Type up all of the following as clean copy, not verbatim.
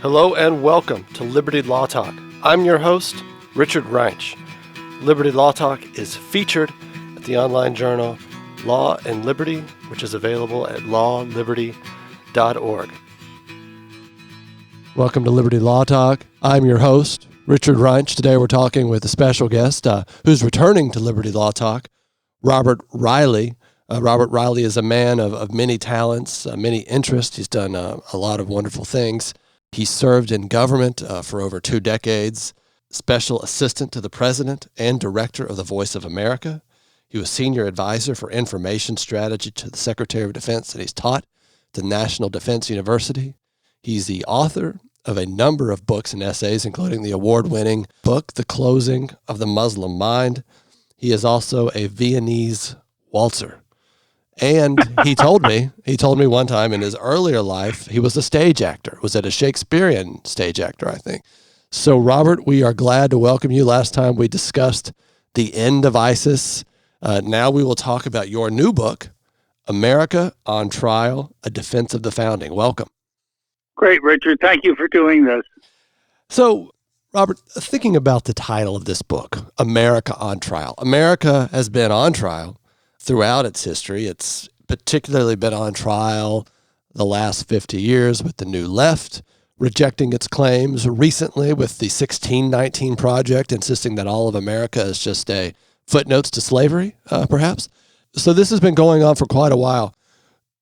Hello and welcome to Liberty Law Talk. I'm your host, Richard Reinsch. Liberty Law Talk is featured at the online journal Law and Liberty, which is available at lawliberty.org. Welcome to Liberty Law Talk. I'm your host, Richard Reinsch. Today we're talking with a special guest who's returning to Liberty Law Talk, Robert Reilly. Robert Reilly is a man of many talents, many interests. He's done a lot of wonderful things. He served in government for over 2 decades, special assistant to the president and director of the Voice of America. He was senior advisor for information strategy to the Secretary of Defense, and he's taught at the National Defense University. He's the author of a number of books and essays, including the award-winning book, The Closing of the Muslim Mind. He is also a Viennese Waltzer. And he told me one time in his earlier life, he was a stage actor, was a Shakespearean stage actor, I think. So, Robert, we are glad to welcome you. Last time we discussed the end of ISIS. Now we will talk about your new book, America on Trial, A Defense of the Founding. Welcome. Great, Richard. Thank you for doing this. So, Robert, thinking about the title of this book, America on Trial. America has been on trial throughout its history. It's particularly been on trial the last 50 years with the New Left, rejecting its claims recently with the 1619 Project, insisting that all of America is just a footnotes to slavery, perhaps. So this has been going on for quite a while.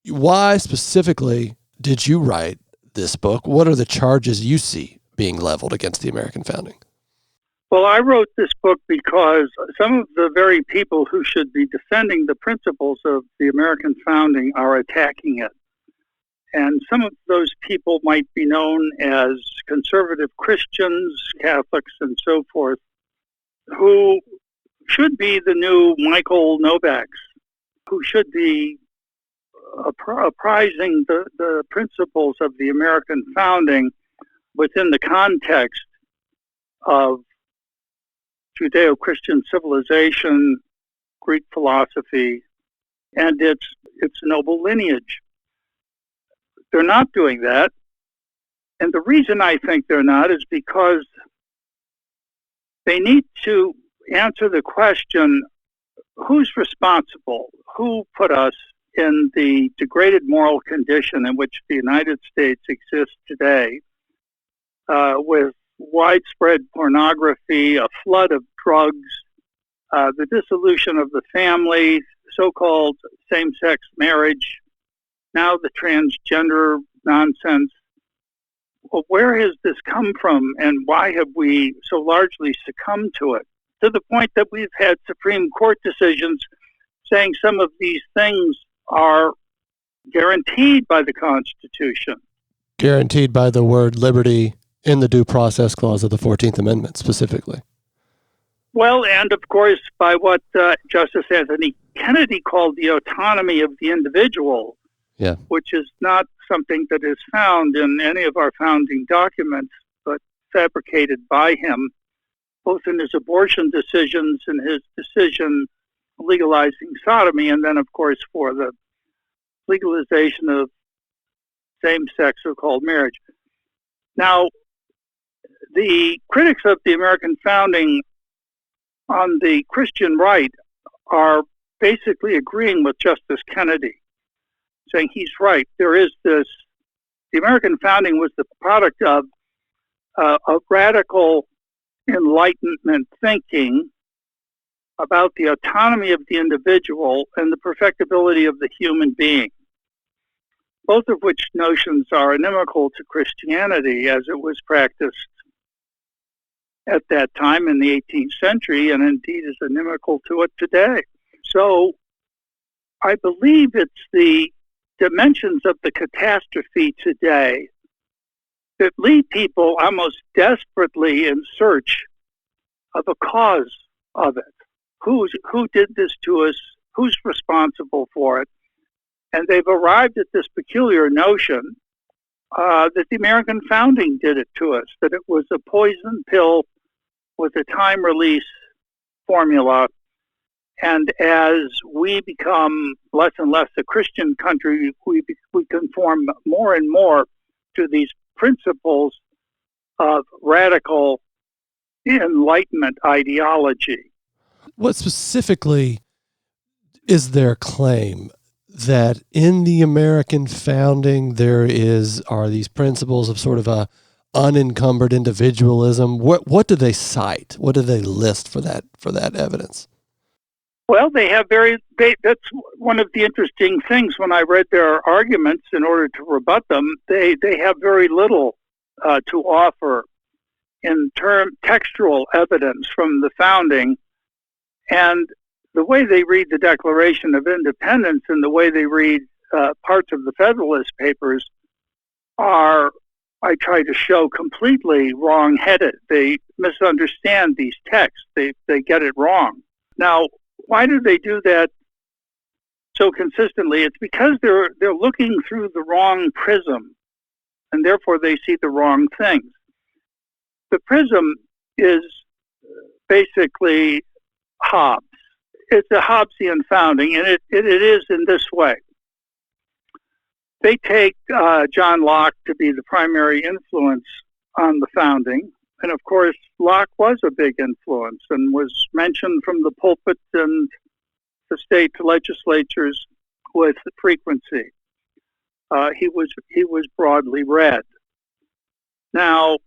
Why specifically did you write this book? What are the charges you see being leveled against the American founding? Well, I wrote this book because some of the very people who should be defending the principles of the American founding are attacking it. And some of those people might be known as conservative Christians, Catholics, and so forth, who should be the new Michael Novaks, who should be apprising the principles of the American founding within the context of Judeo-Christian civilization, Greek philosophy, and its noble lineage. They're not doing that. And the reason I think they're not is because they need to answer the question, who's responsible? Who put us in the degraded moral condition in which the United States exists today, with widespread pornography, a flood of drugs, the dissolution of the family, so-called same-sex marriage, now the transgender nonsense. Well, where has this come from, and why have we so largely succumbed to it? To the point that we've had Supreme Court decisions saying some of these things are guaranteed by the Constitution. Guaranteed by the word liberty in the Due Process Clause of the 14th Amendment specifically. Well, and of course, by what Justice Anthony Kennedy called the autonomy of the individual, which is not something that is found in any of our founding documents, but fabricated by him, both in his abortion decisions and his decision legalizing sodomy, and then, of course, for the legalization of same-sex so-called marriage. Now, the critics of the American founding on the Christian right are basically agreeing with Justice Kennedy, saying he's right. There is this, the American founding was the product of a radical Enlightenment thinking about the autonomy of the individual and the perfectibility of the human being, both of which notions are inimical to Christianity as it was practiced at that time in the 18th century, and indeed is inimical to it today. So I believe it's the dimensions of the catastrophe today that lead people almost desperately in search of a cause of it. Who did this to us? Who's responsible for it? And they've arrived at this peculiar notion that the American founding did it to us, that it was a poison pill with a time-release formula. And as we become less and less a Christian country, we conform more and more to these principles of radical Enlightenment ideology. What specifically is their claim? That in the American founding are these principles of sort of a unencumbered individualism? What do they cite? What do they list for that evidence? Well, that's one of the interesting things when I read their arguments in order to rebut them. They have very little to offer in textual evidence from the founding, and the way they read the Declaration of Independence and the way they read parts of the Federalist Papers are, I try to show, completely wrong-headed. They misunderstand these texts. They get it wrong. Now, why do they do that so consistently? It's because they're looking through the wrong prism, and therefore they see the wrong things. The prism is basically Hobbes. It's a Hobbesian founding, and it is in this way. They take John Locke to be the primary influence on the founding, and of course, Locke was a big influence and was mentioned from the pulpit and the state legislatures with frequency. He was broadly read. Now,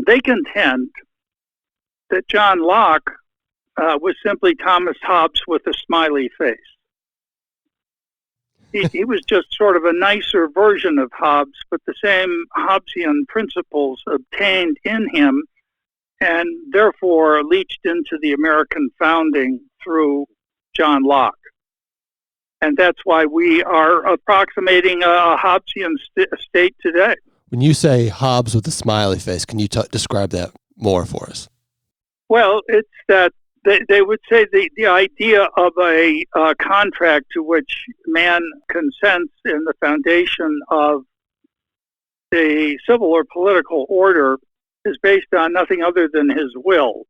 they contend that John Locke was simply Thomas Hobbes with a smiley face. He was just sort of a nicer version of Hobbes, but the same Hobbesian principles obtained in him and therefore leached into the American founding through John Locke. And that's why we are approximating a Hobbesian state today. When you say Hobbes with a smiley face, can you describe that more for us? Well, it's that they would say the idea of a contract to which man consents in the foundation of the civil or political order is based on nothing other than his will.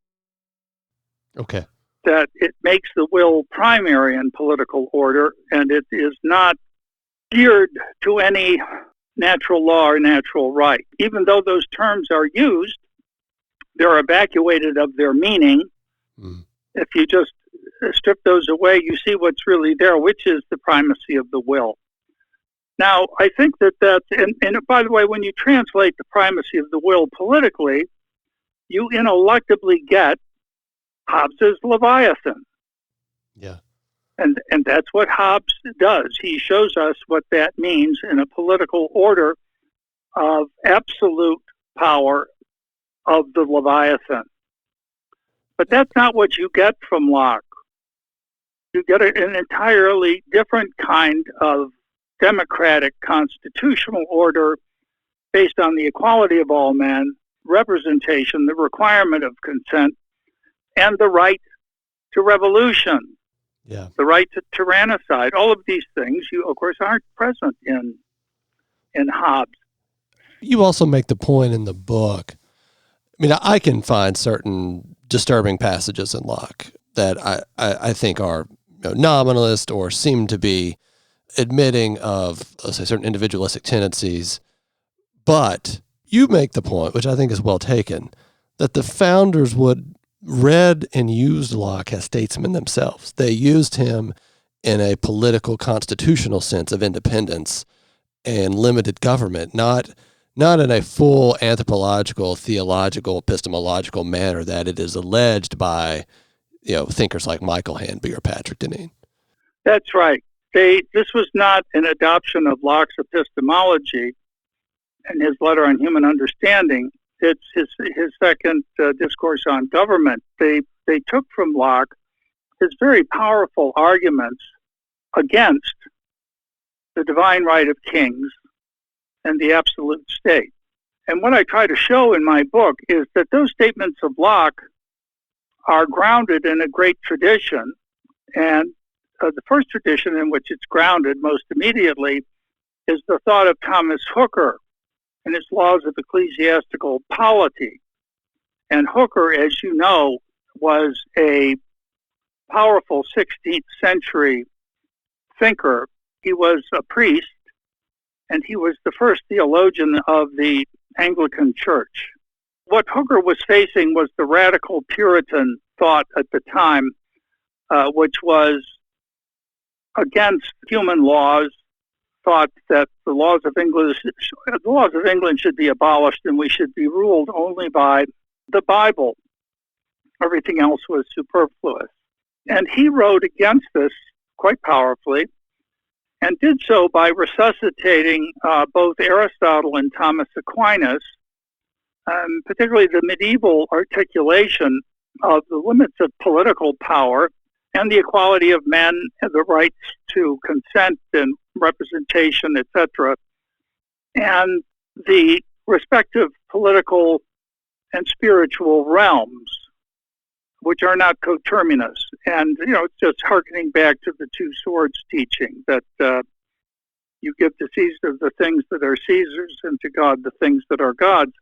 Okay. That it makes the will primary in political order, and it is not geared to any natural law or natural right. Even though those terms are used, they're evacuated of their meaning. If you just strip those away, you see what's really there, which is the primacy of the will. Now, I think that's, and by the way, when you translate the primacy of the will politically, you ineluctably get Hobbes's Leviathan. Yeah. And that's what Hobbes does. He shows us what that means in a political order of absolute power of the Leviathan. But that's not what you get from Locke. You get an entirely different kind of democratic constitutional order based on the equality of all men, representation, the requirement of consent, and the right to revolution, the right to tyrannicide. All of these things, of course, aren't present in Hobbes. You also make the point in the book. I mean, I can find certain disturbing passages in Locke that I think are nominalist or seem to be admitting of, let's say, certain individualistic tendencies. But you make the point, which I think is well taken, that the founders read and used Locke as statesmen themselves. They used him in a political, constitutional sense of independence and limited government, not in a full anthropological, theological, epistemological manner that it is alleged by, thinkers like Michael Hanby or Patrick Deneen. That's right. This was not an adoption of Locke's epistemology and his letter on human understanding. It's his second discourse on government. They took from Locke his very powerful arguments against the divine right of kings and the absolute state. And what I try to show in my book is that those statements of Locke are grounded in a great tradition. And the first tradition in which it's grounded most immediately is the thought of Thomas Hooker and his laws of ecclesiastical polity. And Hooker, as you know, was a powerful 16th century thinker. He was a priest, and he was the first theologian of the Anglican Church. What Hooker was facing was the radical Puritan thought at the time, which was against human laws, thought that the laws of England should be abolished and we should be ruled only by the Bible. Everything else was superfluous. And he wrote against this quite powerfully, and did so by resuscitating both Aristotle and Thomas Aquinas, particularly the medieval articulation of the limits of political power and the equality of men and the rights to consent and representation, etc., and the respective political and spiritual realms, which are not coterminous. And, it's just hearkening back to the two swords teaching that you give to Caesar the things that are Caesar's and to God the things that are God's,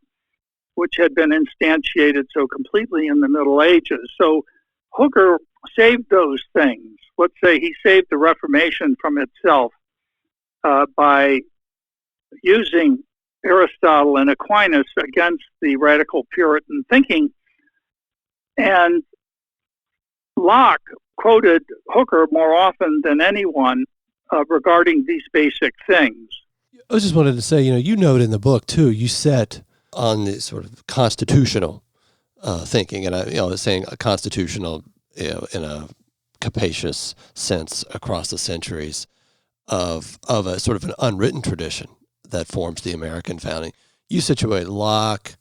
which had been instantiated so completely in the Middle Ages. So Hooker saved those things. Let's say he saved the Reformation from itself by using Aristotle and Aquinas against the radical Puritan thinking. And Locke quoted Hooker more often than anyone regarding these basic things. I just wanted to say, you note in the book, too, you set on the sort of constitutional thinking, and I was saying a constitutional in a capacious sense across the centuries of a sort of an unwritten tradition that forms the American founding. You situate Locke,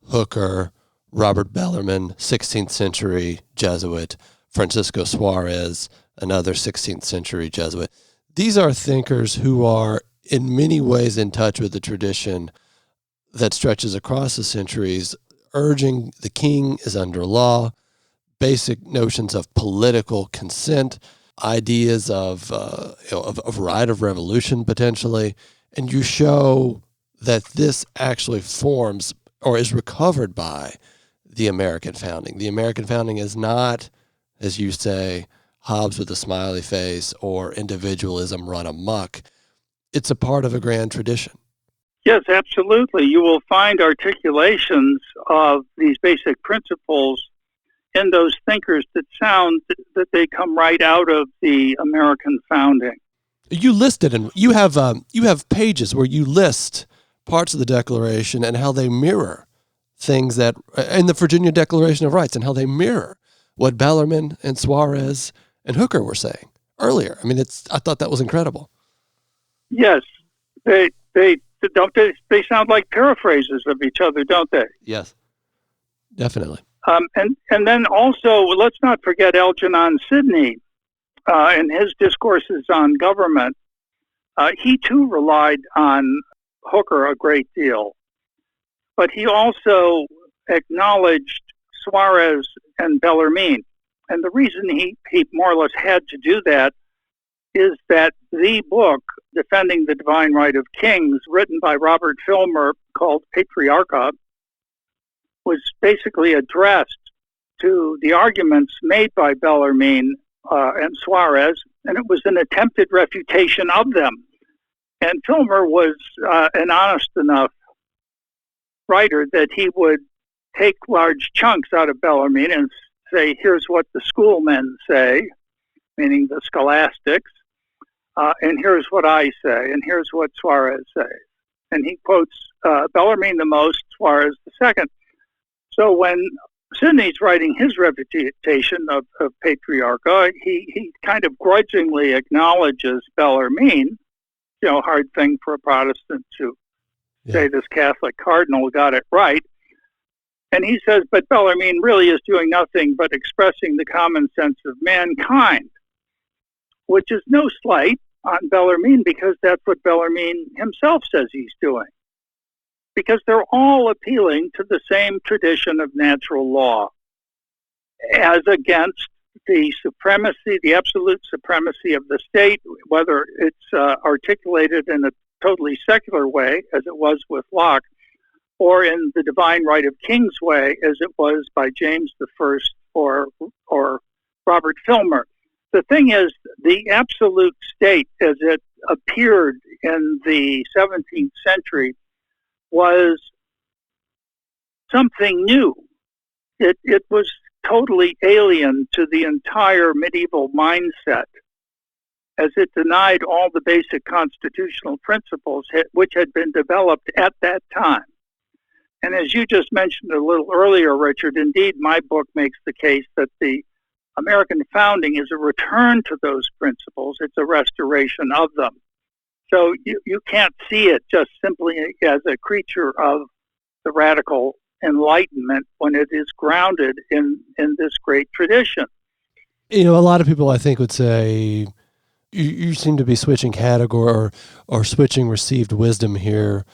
Hooker, Robert Bellarmine, 16th century Jesuit, Francisco Suarez, another 16th century Jesuit. These are thinkers who are in many ways in touch with the tradition that stretches across the centuries, urging the king is under law, basic notions of political consent, ideas of right of revolution potentially, and you show that this actually forms or is recovered by the American founding. The American founding is not, as you say, Hobbes with a smiley face or individualism run amok. It's a part of a grand tradition. Yes, absolutely. You will find articulations of these basic principles in those thinkers that sound that they come right out of the American founding. You listed, and you have pages where you list parts of the Declaration and how they mirror things that in the Virginia Declaration of Rights and how they mirror what Bellarmine and Suarez and Hooker were saying earlier. I mean, I thought that was incredible. Yes, they sound like paraphrases of each other, don't they? Yes, definitely. And then also, let's not forget Algernon Sidney and his discourses on government. He too relied on Hooker a great deal, but he also acknowledged Suarez and Bellarmine. And the reason he more or less had to do that is that the book, Defending the Divine Right of Kings, written by Robert Filmer, called Patriarcha, was basically addressed to the arguments made by Bellarmine and Suarez, and it was an attempted refutation of them. And Filmer was an honest enough writer that he would take large chunks out of Bellarmine and say, here's what the schoolmen say, meaning the scholastics, and here's what I say, and here's what Suarez says. And he quotes Bellarmine the most, Suarez the second. So when Sidney's writing his refutation of Patriarcha, he kind of grudgingly acknowledges Bellarmine, hard thing for a Protestant to say this Catholic cardinal got it right. And he says, but Bellarmine really is doing nothing but expressing the common sense of mankind, which is no slight on Bellarmine because that's what Bellarmine himself says he's doing. Because they're all appealing to the same tradition of natural law as against the supremacy, the absolute supremacy of the state, whether it's articulated in a totally secular way, as it was with Locke, or in the divine right of kings way, as it was by James I or Robert Filmer. The thing is, the absolute state, as it appeared in the 17th century, was something new. It was totally alien to the entire medieval mindset, as it denied all the basic constitutional principles which had been developed at that time. And as you just mentioned a little earlier, Richard, indeed, my book makes the case that the American founding is a return to those principles. It's a restoration of them. So you can't see it just simply as a creature of the radical Enlightenment when it is grounded in this great tradition. A lot of people, I think, would say you seem to be switching category or switching received wisdom here.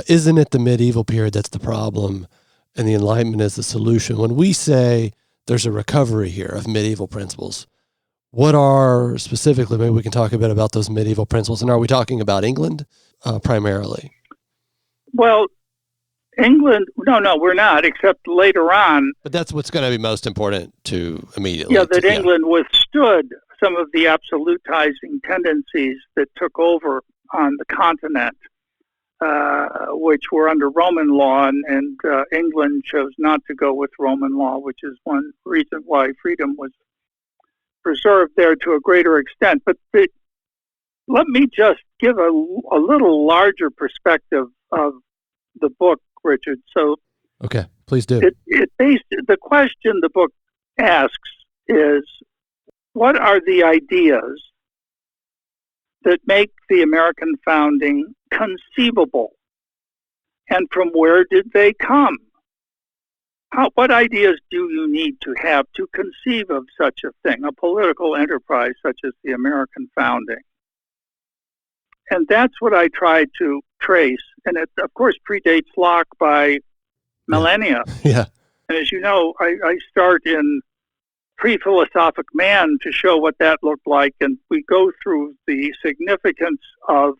Isn't it the medieval period that's the problem and the Enlightenment is the solution? When we say there's a recovery here of medieval principles, what are specifically, maybe we can talk a bit about those medieval principles, and are we talking about England primarily? Well, England, no, we're not, except later on. But that's what's going to be most important to immediately. Yeah, that England withstood some of the absolutizing tendencies that took over on the continent, which were under Roman law, and England chose not to go with Roman law, which is one reason why freedom was preserved there to a greater extent. But let me just give a little larger perspective of the book, Richard. So, okay, please do. The question the book asks is, what are the ideas that make the American founding conceivable? And from where did they come? What ideas do you need to have to conceive of such a thing, a political enterprise such as the American founding? And that's what I try to trace. And it, of course, predates Locke by millennia. Yeah. And as you know, I start in Pre-Philosophic Man to show what that looked like. And we go through the significance of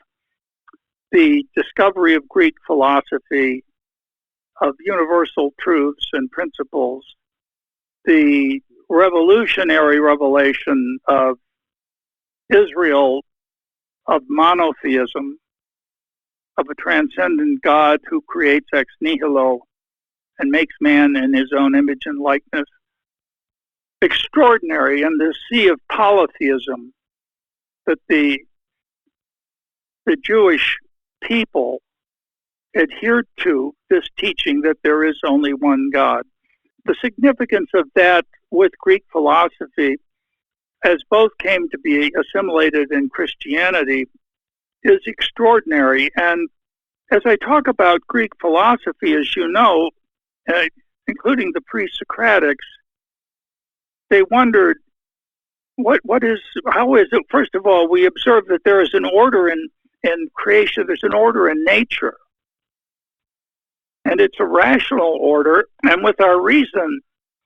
the discovery of Greek philosophy, of universal truths and principles, the revolutionary revelation of Israel, of monotheism, of a transcendent God who creates ex nihilo and makes man in his own image and likeness. Extraordinary, and the sea of polytheism that the Jewish people adhered to, this teaching that there is only one God. The significance of that with Greek philosophy, as both came to be assimilated in Christianity, is extraordinary. And as I talk about Greek philosophy, as you know, including the pre-Socratics, they wondered, how is it? First of all, we observe that there is an order in creation, there's an order in nature. And it's a rational order, and with our reason,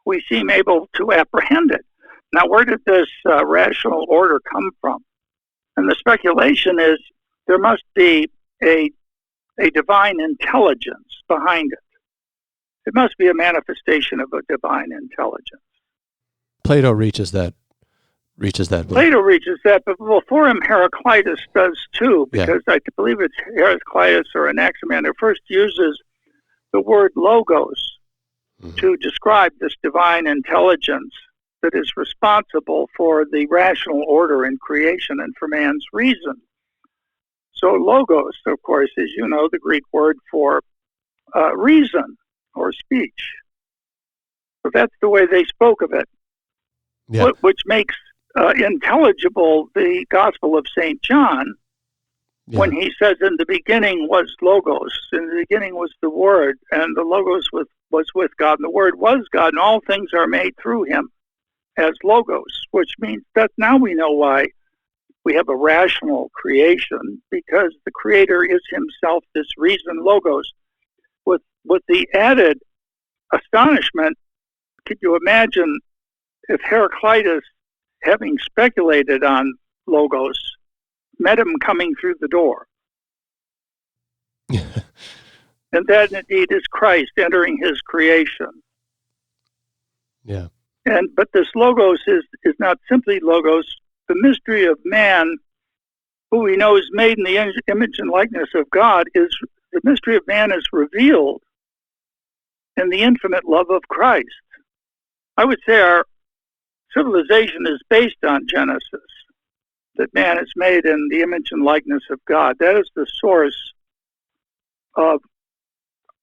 we seem able to apprehend it. Now, where did this rational order come from? And the speculation is there must be a divine intelligence behind it. It must be a manifestation of a divine intelligence. Plato reaches that. Plato reaches that, but before him, Heraclitus does too, because I believe it's Heraclitus or Anaximander first uses the word logos to describe this divine intelligence that is responsible for the rational order in creation and for man's reason. So logos, of course, is, you know, the Greek word for reason or speech. So that's the way they spoke of it, which makes intelligible the Gospel of St. John when he says, in the beginning was Logos, in the beginning was the Word, and the Logos was with God, and the Word was God, and all things are made through him as Logos, which means that now we know why we have a rational creation, because the Creator is himself this reason Logos. With the added astonishment, could you imagine if Heraclitus, having speculated on Logos, met him coming through the door? And that indeed is Christ entering his creation. Yeah. But this Logos is not simply Logos. The mystery of man, who we know is made in the image and likeness of God, is the mystery of man is revealed in the infinite love of Christ. I would say our civilization is based on Genesis, that man is made in the image and likeness of God. That is the source of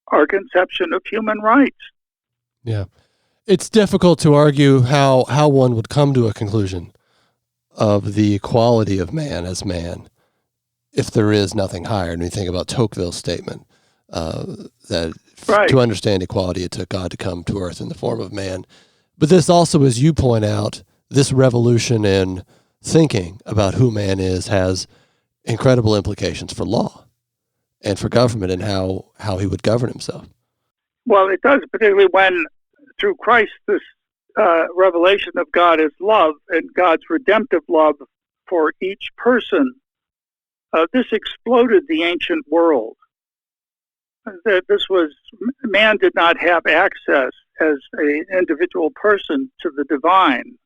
our conception of human rights. Yeah. It's difficult to argue how one would come to a conclusion of the equality of man as man if there is nothing higher. And we think about Tocqueville's statement that right. To understand equality, it took God to come to earth in the form of man. But this also, as you point out, this revolution in thinking about who man is has incredible implications for law and for government and how he would govern himself. Well, it does, particularly when, through Christ, this revelation of God is love and God's redemptive love for each person. This exploded the ancient world. Man did not have access as an individual person to the divine.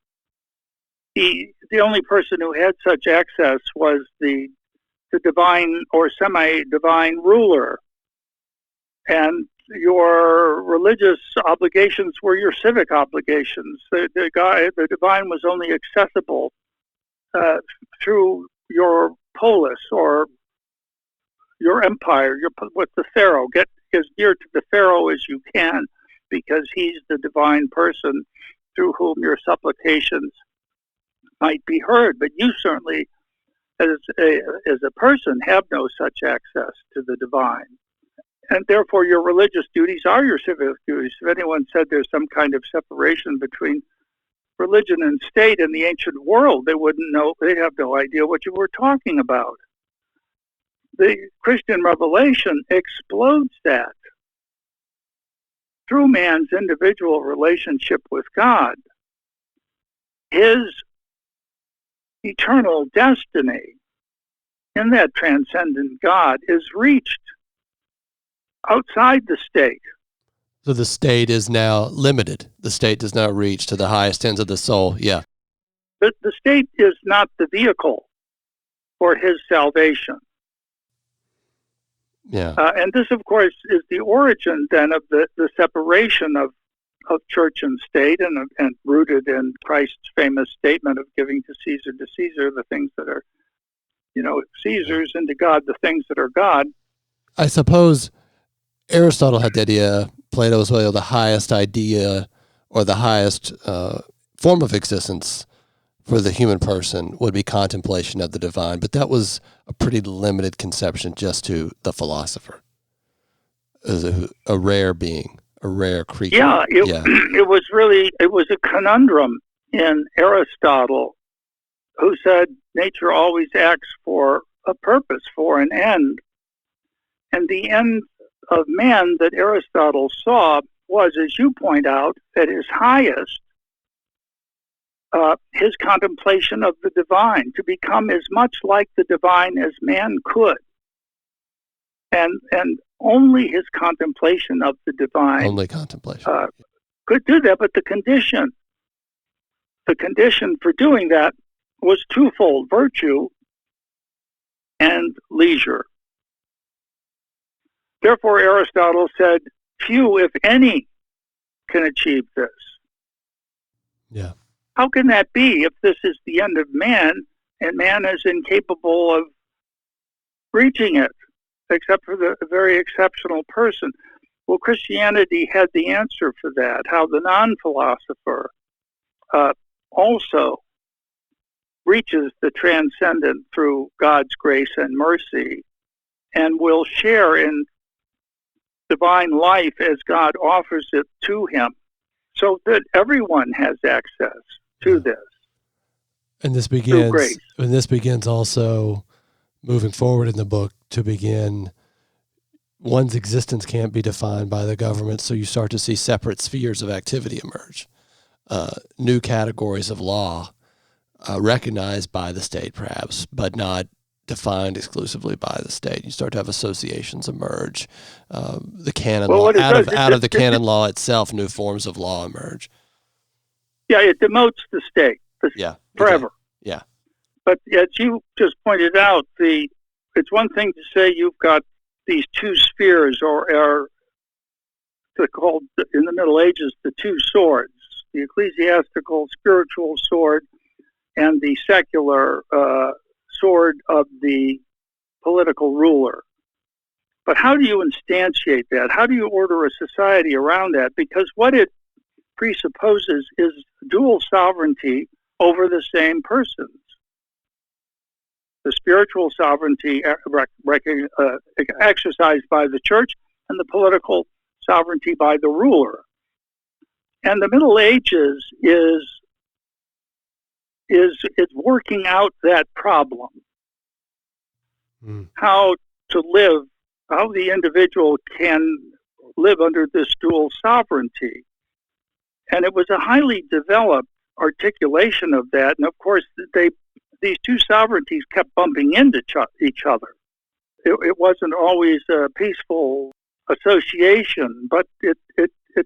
The only person who had such access was the divine or semi-divine ruler. And your religious obligations were your civic obligations. The divine was only accessible through your polis or your empire, with the pharaoh. Get as near to the pharaoh as you can, because he's the divine person through whom your supplications might be heard. But you certainly, as a person, have no such access to the divine. And therefore, your religious duties are your civic duties. If anyone said there's some kind of separation between religion and state in the ancient world, they wouldn't know. They'd have no idea what you were talking about. The Christian revelation explodes that. Through man's individual relationship with God, his eternal destiny in that transcendent God is reached outside the state. So the state is now limited. The state does not reach to the highest ends of the soul. Yeah. But the state is not the vehicle for his salvation. Yeah. And this, of course, is the origin then of the separation of church and state, and rooted in Christ's famous statement of giving to Caesar the things that are, Caesar's, and to God the things that are God. I suppose Aristotle had the idea, Plato as well, the highest idea or the highest form of existence for the human person would be contemplation of the divine, but that was a pretty limited conception just to the philosopher, as a rare being, a rare creature. Yeah, it was a conundrum in Aristotle, who said nature always acts for a purpose, for an end. And the end of man that Aristotle saw was, as you point out, at his highest, his contemplation of the divine, to become as much like the divine as man could. And only his contemplation of the divine could do that. But the condition for doing that was twofold: virtue and leisure. Therefore, Aristotle said, few, if any, can achieve this. Yeah. How can that be if this is the end of man and man is incapable of reaching it, except for the very exceptional person? Well, Christianity had the answer for that, how the non-philosopher also reaches the transcendent through God's grace and mercy, and will share in divine life as God offers it to him, so that everyone has access to this. And this begins also moving forward in the book to begin, one's existence can't be defined by the government, so you start to see separate spheres of activity emerge, new categories of law recognized by the state perhaps, but not defined exclusively by the state. You start to have associations emerge. The canon law, out of the canon law itself, new forms of law emerge. Yeah, it demotes the state forever. Yeah. But as you just pointed out, it's one thing to say you've got these two spheres or called in the Middle Ages the two swords, the ecclesiastical spiritual sword and the secular sword of the political ruler. But how do you instantiate that? How do you order a society around that? Because what it presupposes is dual sovereignty over the same persons. The spiritual sovereignty exercised by the church and the political sovereignty by the ruler. And the Middle Ages is working out that problem. How to live, how the individual can live under this dual sovereignty. And it was a highly developed articulation of that. And of course, these two sovereignties kept bumping into each other. It wasn't always a peaceful association, but it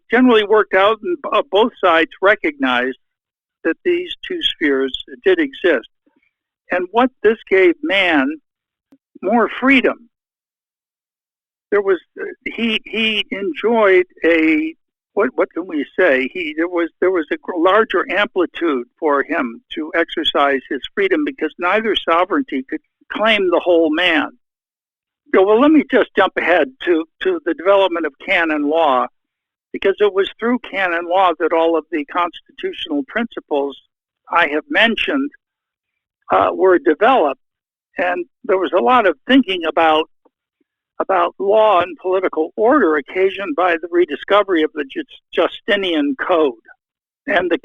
generally worked out, and both sides recognized that these two spheres did exist. And what this gave man more freedom. He enjoyed what can we say? There was a larger amplitude for him to exercise his freedom because neither sovereignty could claim the whole man. Well, let me just jump ahead to the development of canon law, because it was through canon law that all of the constitutional principles I have mentioned were developed. And there was a lot of thinking about law and political order occasioned by the rediscovery of the Justinian Code. And the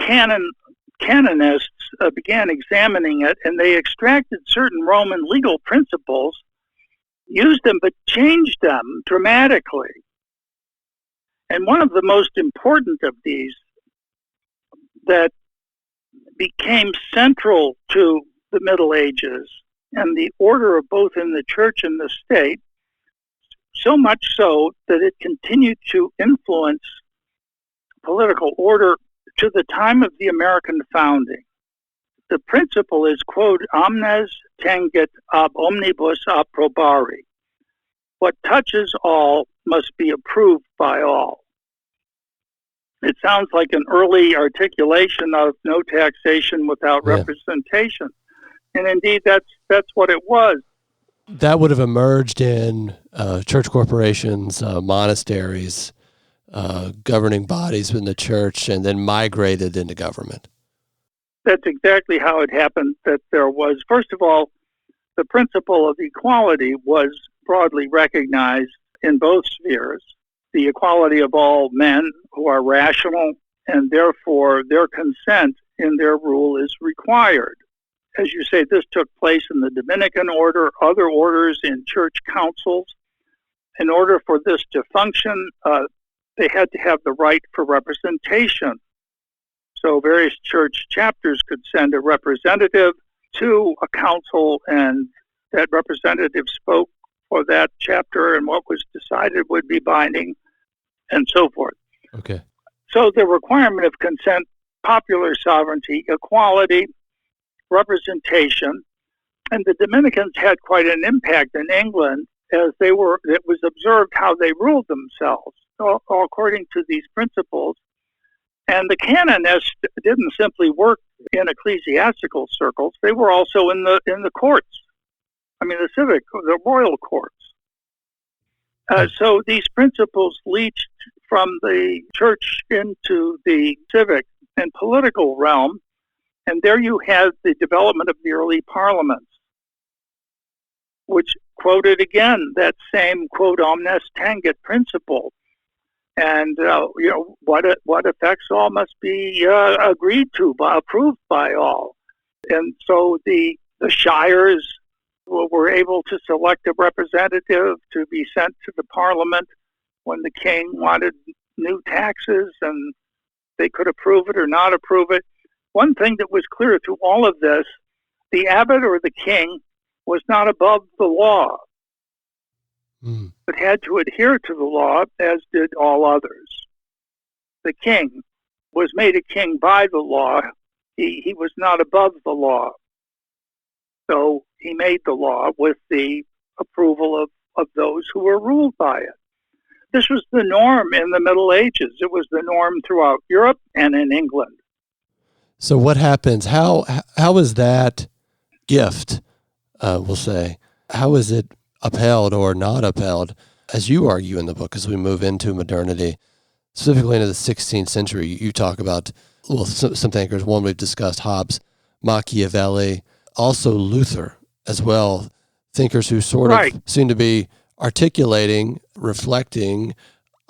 canonists began examining it, and they extracted certain Roman legal principles, used them, but changed them dramatically. And one of the most important of these that became central to the Middle Ages and the order of both in the church and the state, so much so that it continued to influence political order to the time of the American founding. The principle is, quod omnes tangit ab omnibus approbari. What touches all must be approved by all. It sounds like an early articulation of no taxation without representation. And indeed, that's what it was. That would have emerged in church corporations, monasteries, governing bodies within the church, and then migrated into government. That's exactly how it happened, that there was, first of all, the principle of equality was broadly recognized in both spheres. The equality of all men who are rational, and therefore their consent in their rule is required. As you say, this took place in the Dominican order, other orders in church councils. In order for this to function, they had to have the right for representation. So various church chapters could send a representative to a council, and that representative spoke for that chapter, and what was decided would be binding, and so forth. Okay. So the requirement of consent, popular sovereignty, equality, representation, and the Dominicans had quite an impact in England as it was observed how they ruled themselves, all according to these principles. And the canonists didn't simply work in ecclesiastical circles; they were also in the courts. I mean, the royal courts. So these principles leached from the church into the civic and political realm, and there you have the development of the early parliaments, which quoted again that same quod omnes tangit principle. And what affects all must be agreed to, approved by all. And so the shires were able to select a representative to be sent to the parliament when the king wanted new taxes, and they could approve it or not approve it. One thing that was clear through all of this, the abbot or the king was not above the law, but had to adhere to the law, as did all others. The king was made a king by the law. He was not above the law. So he made the law with the approval of those who were ruled by it. This was the norm in the Middle Ages. It was the norm throughout Europe and in England. So what happens? How is that gift, we'll say, how is it upheld or not upheld, as you argue in the book, as we move into modernity, specifically into the 16th century? You talk about, well, some thinkers, one we've discussed, Hobbes, Machiavelli, also Luther as well, thinkers who sort of seem to be articulating, reflecting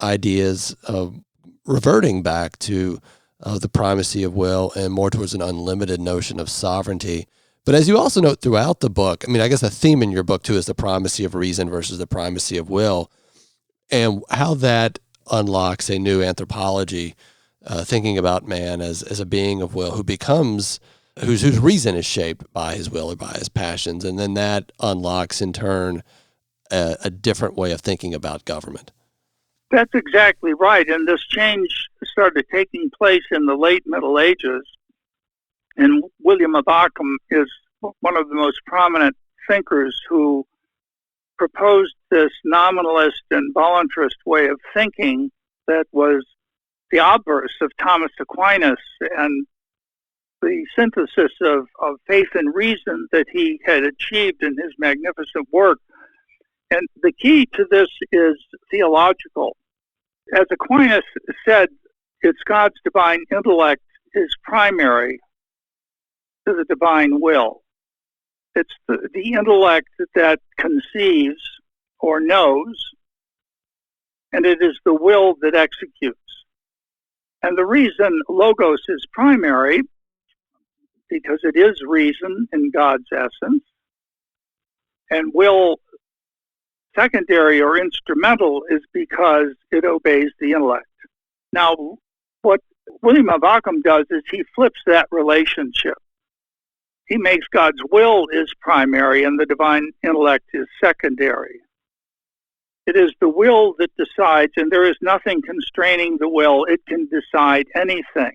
ideas of reverting back to the primacy of will and more towards an unlimited notion of sovereignty. But as you also note throughout the book, I mean, I guess a theme in your book too is the primacy of reason versus the primacy of will, and how that unlocks a new anthropology, thinking about man as a being of will who becomes, whose reason is shaped by his will or by his passions. And then that unlocks in turn a different way of thinking about government. That's exactly right. And this change started taking place in the late Middle Ages. And William of Ockham is one of the most prominent thinkers who proposed this nominalist and voluntarist way of thinking that was the obverse of Thomas Aquinas and the synthesis of faith and reason that he had achieved in his magnificent work. And the key to this is theological. As Aquinas said, it's God's divine intellect is primary to the divine will. It's the intellect that conceives or knows, and it is the will that executes. And the reason logos is primary, because it is reason in God's essence, and will secondary or instrumental is because it obeys the intellect. Now, what William of Ockham does is he flips that relationship. He makes God's will is primary and the divine intellect is secondary. It is the will that decides, and there is nothing constraining the will. It can decide anything.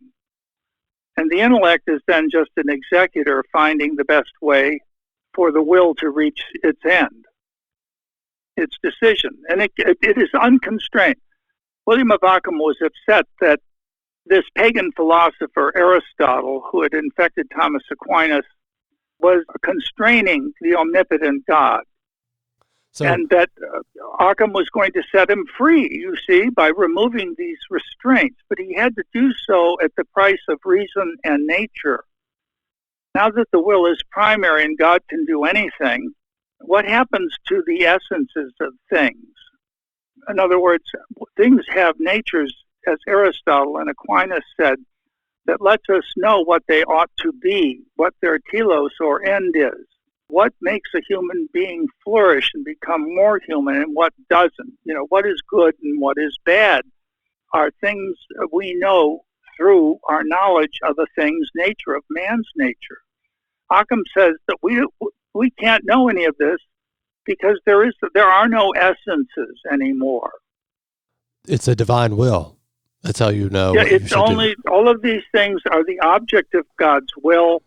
And the intellect is then just an executor finding the best way for the will to reach its end, its decision. And it is unconstrained. William of Ockham was upset that this pagan philosopher, Aristotle, who had infected Thomas Aquinas, was constraining the omnipotent God. And that Ockham was going to set him free, you see, by removing these restraints. But he had to do so at the price of reason and nature. Now that the will is primary and God can do anything, what happens to the essences of things? In other words, things have natures, as Aristotle and Aquinas said, that lets us know what they ought to be, what their telos or end is, what makes a human being flourish and become more human and what doesn't. You know, what is good and what is bad are things we know through our knowledge of the thing's nature, of man's nature. Ockham says that we can't know any of this because there are no essences anymore. It's a divine will. That's how you know. Yeah, it's only all of these things are the object of God's will,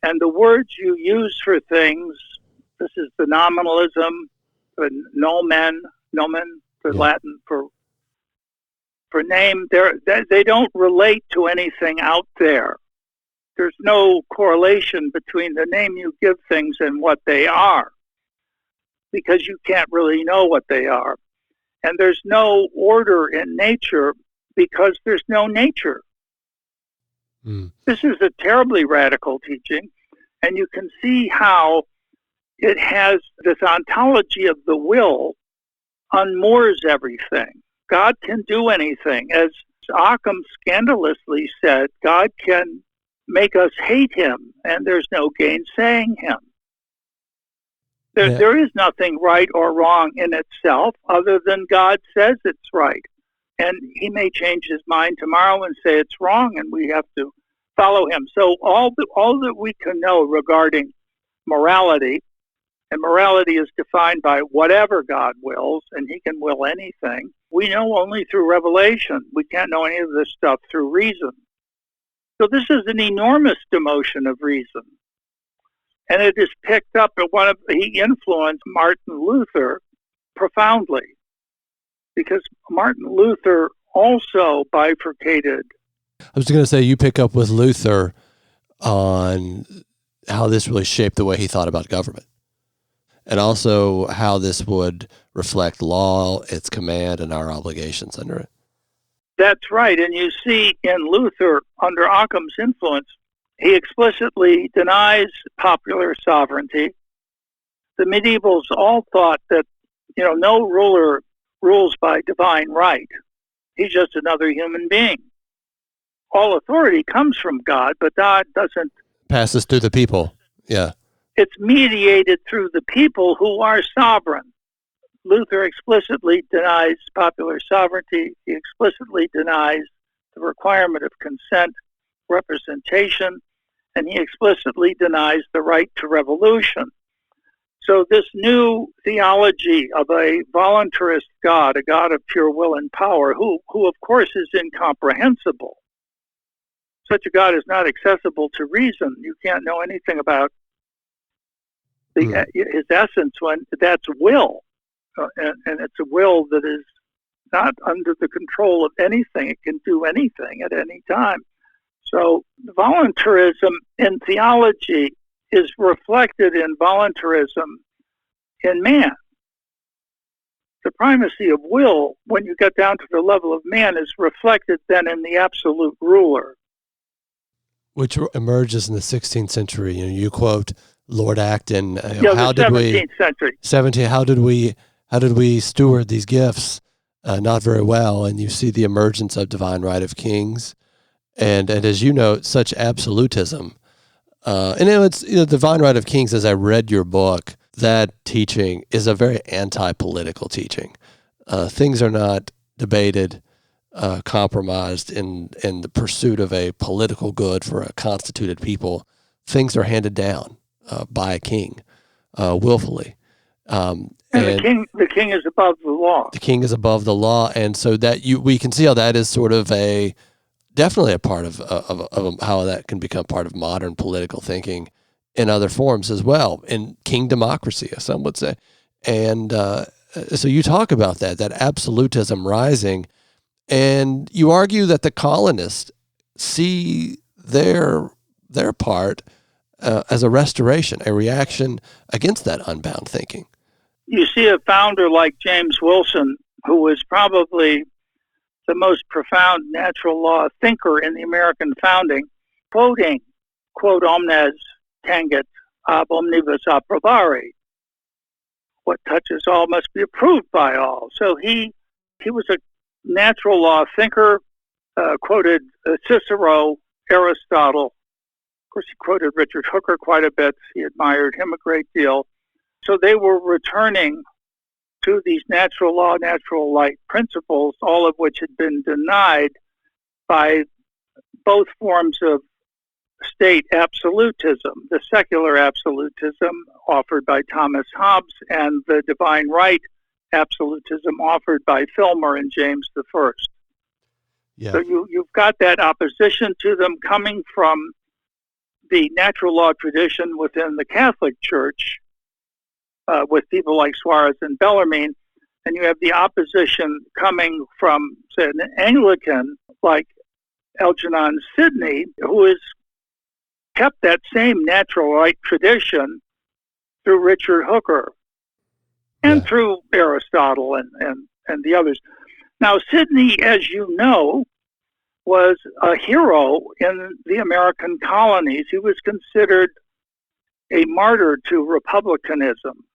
and the words you use for things. This is the nominalism, the nomen, the Latin for name. They don't relate to anything out there. There's no correlation between the name you give things and what they are, because you can't really know what they are. And there's no order in nature because there's no nature. This is a terribly radical teaching, and you can see how it has this ontology of the will unmoors everything. God can do anything. As Ockham scandalously said, God can make us hate him, and there's no gainsaying him. There is nothing right or wrong in itself other than God says it's right. And he may change his mind tomorrow and say it's wrong, and we have to follow him. So all that we can know regarding morality, and morality is defined by whatever God wills, and he can will anything, we know only through revelation. We can't know any of this stuff through reason. So this is an enormous demotion of reason. And it is picked up at he influenced Martin Luther profoundly. because Martin Luther also bifurcated. I was going to say, you pick up with Luther on how this really shaped the way he thought about government, and also how this would reflect law, its command, and our obligations under it. That's right. And you see in Luther, under Occam's influence, he explicitly denies popular sovereignty. The medievals all thought that, no ruler rules by divine right. He's just another human being. All authority comes from God, but God doesn't... Passes through the people, yeah. It's mediated through the people who are sovereign. Luther explicitly denies popular sovereignty. He explicitly denies the requirement of consent, representation, and he explicitly denies the right to revolution. So this new theology of a voluntarist God, a God of pure will and power, who of course is incomprehensible. Such a God is not accessible to reason. You can't know anything about his essence when that's will. And it's a will that is not under the control of anything. It can do anything at any time. So voluntarism in theology is reflected in voluntarism in man. The primacy of will, when you get down to the level of man, is reflected then in the absolute ruler. Which emerges in the 16th century. You quote Lord Acton. The 17th century. How did we steward these gifts? Not very well. And you see the emergence of divine right of kings. And as you know, such absolutism. It's the divine right of kings, as I read your book, that teaching is a very anti-political teaching. Things are not debated, compromised in the pursuit of a political good for a constituted people. Things are handed down by a king, willfully. And the king is above the law. The king is above the law, and so that we can see how that is sort of definitely a part of how that can become part of modern political thinking in other forms as well, in king democracy, as some would say. And so you talk about that absolutism rising, and you argue that the colonists see their part as a restoration, a reaction against that unbound thinking. You see a founder like James Wilson, who was probably the most profound natural law thinker in the American founding, quoting, quod omnes tangit ab omnibus approbari. What touches all must be approved by all. So he was a natural law thinker, quoted Cicero, Aristotle. Of course, he quoted Richard Hooker quite a bit. He admired him a great deal. So they were returning to these natural law, natural light principles, all of which had been denied by both forms of state absolutism, the secular absolutism offered by Thomas Hobbes and the divine right absolutism offered by Filmer and James I. Yeah. So you've got that opposition to them coming from the natural law tradition within the Catholic Church, with people like Suarez and Bellarmine, and you have the opposition coming from, say, an Anglican like Algernon Sidney, who has kept that same natural right tradition through Richard Hooker and through Aristotle and the others. Now, Sidney, as you know, was a hero in the American colonies. He was considered a martyr to republicanism.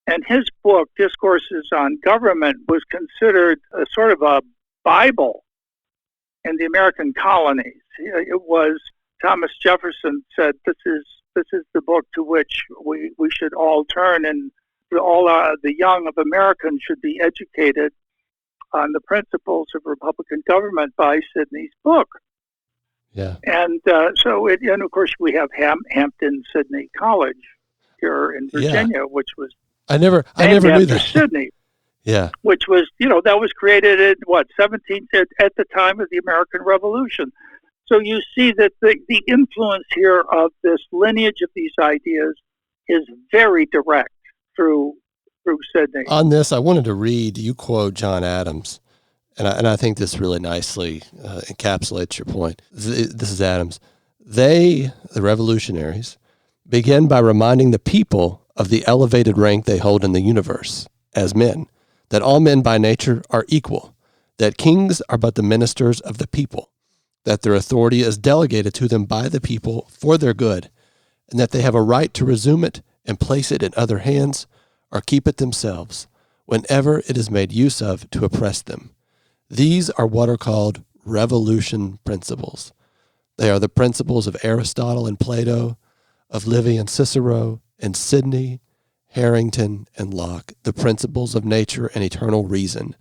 And his book, Discourses on Government, was considered a sort of a Bible in the American colonies. It was, Thomas Jefferson said, this is the book to which we should all turn, and all the young of Americans should be educated on the principles of Republican government by Sidney's book. Yeah. And and of course we have Hampton Sidney College here in Virginia, which was I never knew that. Sidney. Yeah. Which was, that was created at at the time of the American Revolution. So you see that the influence here of this lineage of these ideas is very direct through through Sydney. On this, I wanted to read, you quote John Adams, and I think this really nicely encapsulates your point. This is Adams. They, the revolutionaries, begin by reminding the people of the elevated rank they hold in the universe as men, that all men by nature are equal, that kings are but the ministers of the people, that their authority is delegated to them by the people for their good, and that they have a right to resume it and place it in other hands or keep it themselves whenever it is made use of to oppress them. These are what are called revolution principles. They are the principles of Aristotle and Plato, of Livy and Cicero, and Sidney, Harrington, and Locke, the principles of nature and eternal reason,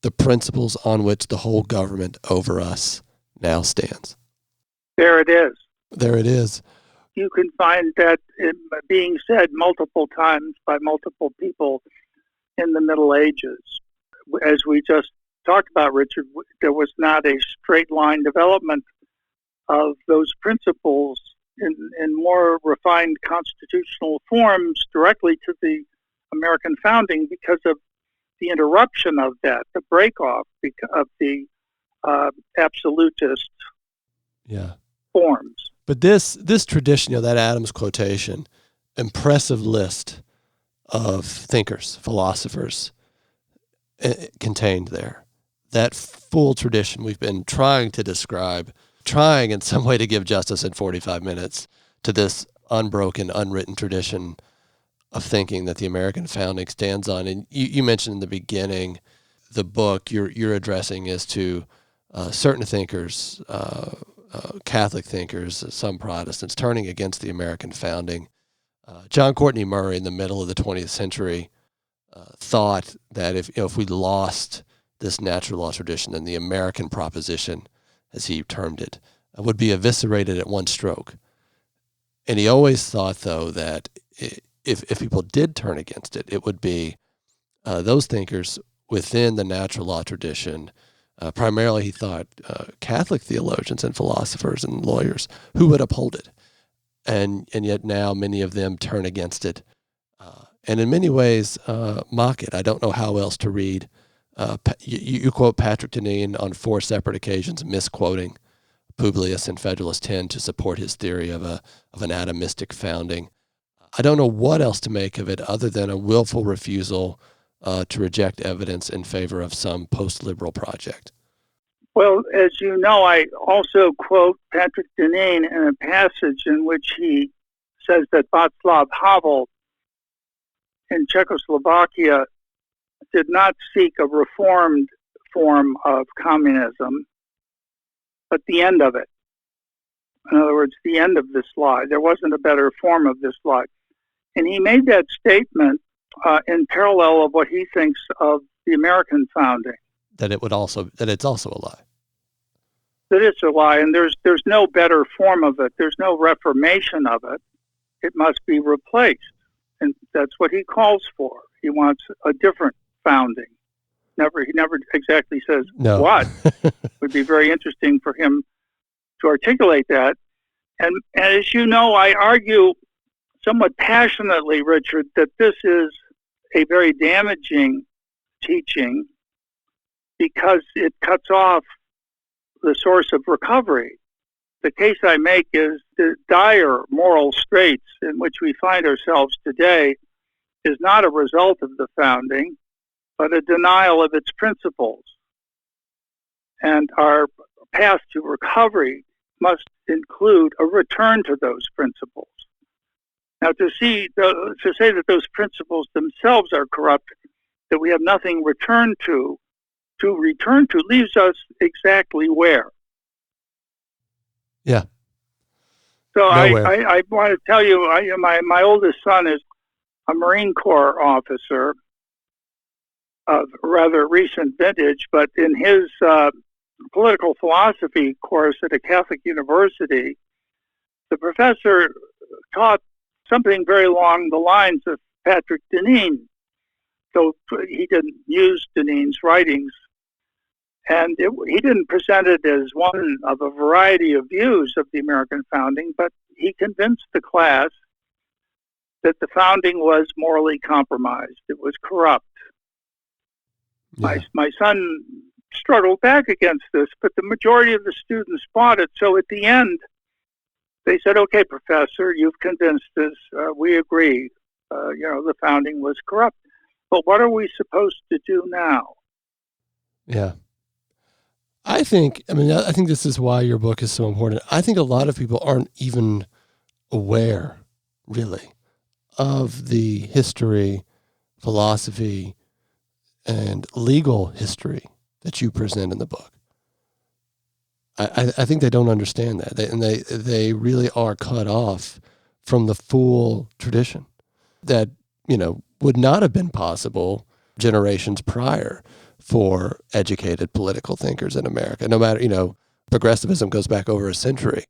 the principles on which the whole government over us now stands. There it is. There it is. You can find that being said multiple times by multiple people in the Middle Ages. As we just talked about, Richard, there was not a straight line development of those principles in more refined constitutional forms directly to the American founding because of the interruption of that, the break-off of the absolutist forms. But this tradition, that Adams quotation, impressive list of thinkers, philosophers contained there. That full tradition we've been trying to describe, trying in some way to give justice in 45 minutes to this unbroken, unwritten tradition of thinking that the American founding stands on. And you mentioned in the beginning, the book you're addressing is to certain thinkers, Catholic thinkers, some Protestants, turning against the American founding. John Courtney Murray, in the middle of the 20th century, thought that if we lost this natural law tradition, then the American proposition, as he termed it, would be eviscerated at one stroke. And he always thought, though, that if people did turn against it, it would be those thinkers within the natural law tradition. Primarily, he thought Catholic theologians and philosophers and lawyers who would uphold it. And yet now many of them turn against it and in many ways mock it. I don't know how else to read. You quote Patrick Deneen on 4 separate occasions, misquoting Publius in Federalist 10 to support his theory of an atomistic founding. I don't know what else to make of it other than a willful refusal to reject evidence in favor of some post-liberal project. Well, as you know, I also quote Patrick Deneen in a passage in which he says that Václav Havel in Czechoslovakia did not seek a reformed form of communism, but the end of it. In other words, the end of this lie. There wasn't a better form of this lie. And he made that statement in parallel of what he thinks of the American founding. That it's also a lie. That it's a lie, and there's no better form of it. There's no reformation of it. It must be replaced, and that's what he calls for. He wants a different founding. He never exactly says what. It would be very interesting for him to articulate that. And as you know, I argue somewhat passionately, Richard, that this is a very damaging teaching because it cuts off the source of recovery. The case I make is the dire moral straits in which we find ourselves today is not a result of the founding, but a denial of its principles. And our path to recovery must include a return to those principles. Now, to say that those principles themselves are corrupt, that we have nothing return to return to, leaves us exactly where? Yeah. So I want to tell you, my oldest son is a Marine Corps officer of rather recent vintage, but in his political philosophy course at a Catholic university, the professor taught something very along the lines of Patrick Deneen, though he didn't use Deneen's writings. And he didn't present it as one of a variety of views of the American founding, but he convinced the class that the founding was morally compromised. It was corrupt. Yeah. My son struggled back against this, but the majority of the students bought it. So at the end, they said, okay, professor, you've convinced us. We agree. The founding was corrupt. But what are we supposed to do now? Yeah. I think this is why your book is so important. I think a lot of people aren't even aware, really, of the history, philosophy, and legal history that you present in the book. I think they don't understand that. They really are cut off from the full tradition that, would not have been possible generations prior for educated political thinkers in America. No matter, progressivism goes back over a century,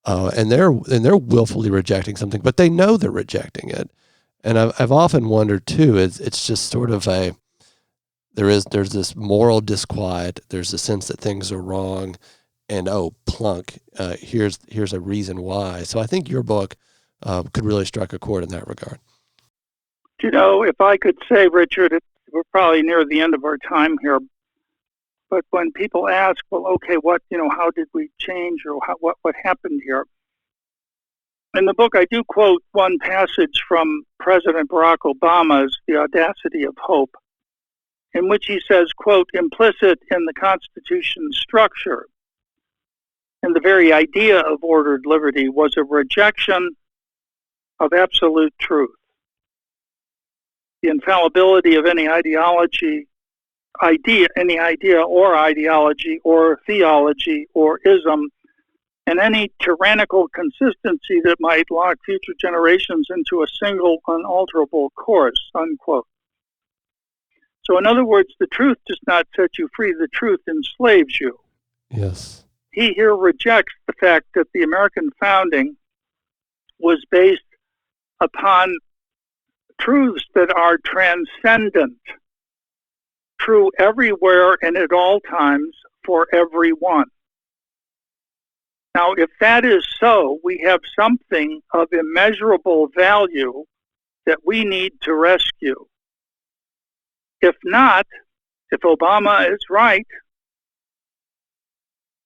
and they're willfully rejecting something, but they know they're rejecting it. And I've often wondered too. It's just sort of there's this moral disquiet. There's a sense that things are wrong, and plunk. Here's a reason why. So I think your book could really strike a chord in that regard. If I could say, Richard, we're probably near the end of our time here, but when people ask, well, okay, how did we change, or what happened here? In the book, I do quote one passage from President Barack Obama's The Audacity of Hope, in which he says, quote, implicit in the Constitution's structure and the very idea of ordered liberty was a rejection of absolute truth. The infallibility of any idea or ideology or theology or ism, and any tyrannical consistency that might lock future generations into a single unalterable course, unquote. So in other words, the truth does not set you free, the truth enslaves you. Yes. He here rejects the fact that the American founding was based upon truths that are transcendent, true everywhere and at all times for everyone. Now, if that is so, we have something of immeasurable value that we need to rescue. If not, if Obama is right,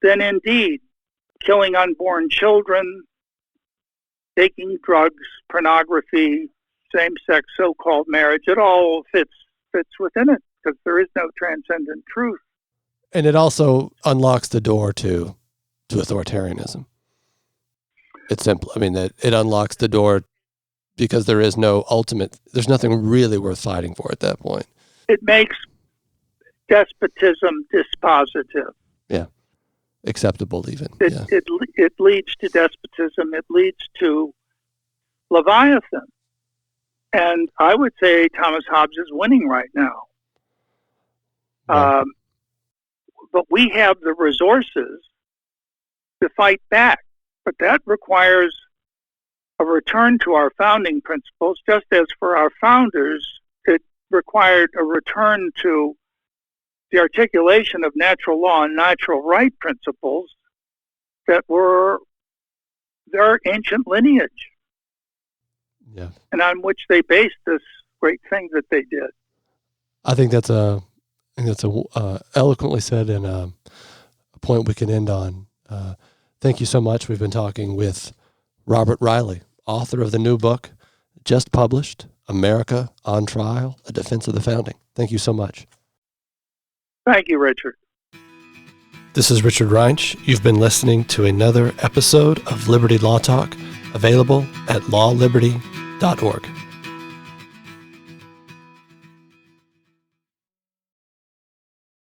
then indeed, killing unborn children, taking drugs, pornography, same-sex so-called marriage, it all fits within it, because there is no transcendent truth. And it also unlocks the door to authoritarianism. It's simple. It unlocks the door because there's nothing really worth fighting for at that point. It makes despotism dispositive. Yeah. Acceptable even. It leads to despotism. It leads to Leviathan. And I would say Thomas Hobbes is winning right now. Yeah. But we have the resources to fight back. But that requires a return to our founding principles, just as for our founders, it required a return to the articulation of natural law and natural right principles that were their ancient lineage. Yeah. And on which they based this great thing that they did. I think that's eloquently said, and a point we can end on. Thank you so much. We've been talking with Robert Reilly, author of the new book, just published, America on Trial, A Defense of the Founding. Thank you so much. Thank you, Richard. This is Richard Reinsch. You've been listening to another episode of Liberty Law Talk, available at lawliberty.org.